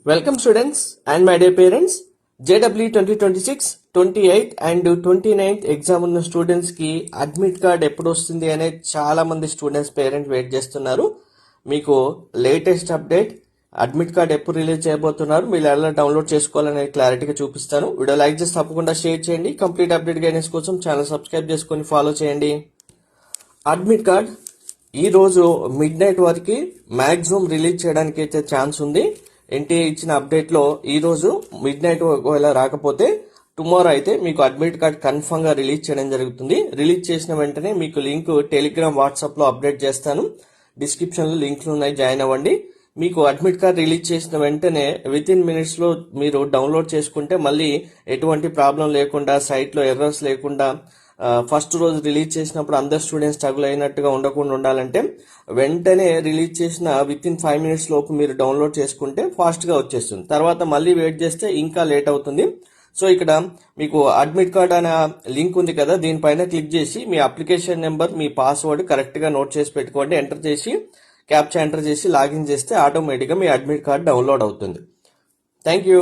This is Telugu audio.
Welcome students and my dear parents. JW 2026, 28 and 29th exam ఉన్న స్టూడెంట్స్ కి అడ్మిట్ కార్డ్ ఎప్పుడు వస్తుంది అనే చాలా మంది స్టూడెంట్స్ పేరెంట్ వెయిట్ చేస్తున్నారు. మీకు లేటెస్ట్ అప్డేట్ అడ్మిట్ కార్డ్ ఎప్పుడు రిలీజ్ చేయబోతున్నారు, మీరు ఎలా డౌన్లోడ్ చేసుకోవాలనే క్లారిటీగా చూపిస్తాను. వీడియో లైక్ చేసి తప్పకుండా షేర్ చేయండి. కంప్లీట్ అప్డేట్ గైడెన్స్ కోసం ఛానల్ సబ్స్క్రైబ్ చేసుకొని ఫాలో చేయండి. అడ్మిట్ కార్డ్ ఈ రోజు మిడ్ నైట్ వరకు మాక్సిమం రిలీజ్ చేయడానికి అయితే ఛాన్స్ ఉంది. ఎన్టీఏ ఇచ్చిన అప్డేట్ లో ఈ రోజు మిడ్ నైట్ ఒకవేళ రాకపోతే టుమారో అయితే మీకు అడ్మిట్ కార్డ్ కన్ఫర్మ్ గా రిలీజ్ చేయడం జరుగుతుంది. రిలీజ్ చేసిన వెంటనే మీకు లింక్ టెలిగ్రామ్ వాట్సాప్ లో అప్డేట్ చేస్తాను. డిస్క్రిప్షన్ లో లింక్లు ఉన్నాయి, జాయిన్ అవ్వండి. మీకు అడ్మిట్ కార్డ్ రిలీజ్ చేసిన వెంటనే విత్ ఇన్ మినిట్స్ లో మీరు డౌన్లోడ్ చేసుకుంటే మళ్ళీ ఎటువంటి ప్రాబ్లం లేకుండా, సైట్ లో ఎర్రర్స్ లేకుండా, ఫస్ట్ రోజు రిలీజ్ చేసినప్పుడు అందరు స్టూడెంట్స్ స్ట్రగుల్ అయినట్టుగా ఉండకుండా ఉండాలంటే వెంటనే రిలీజ్ చేసిన విత్ ఇన్ 5 minutes లోపు మీరు డౌన్లోడ్ చేసుకుంటే ఫాస్ట్ గా వచ్చేస్తుంది. తర్వాత మళ్ళీ వెయిట్ చేస్తే ఇంకా లేట్ అవుతుంది. సో ఇక్కడ మీకు అడ్మిట్ కార్డ్ అనే లింక్ ఉంది కదా, దీనిపైన క్లిక్ చేసి మీ అప్లికేషన్ నెంబర్, మీ పాస్వర్డ్ కరెక్ట్ గా నోట్ చేసి పెట్టుకోండి. ఎంటర్ చేసి క్యాప్చా ఎంటర్ చేసి లాగిన్ చేస్తే ఆటోమేటిక్ గా మీ అడ్మిట్ కార్డ్ డౌన్లోడ్ అవుతుంది. Thank you.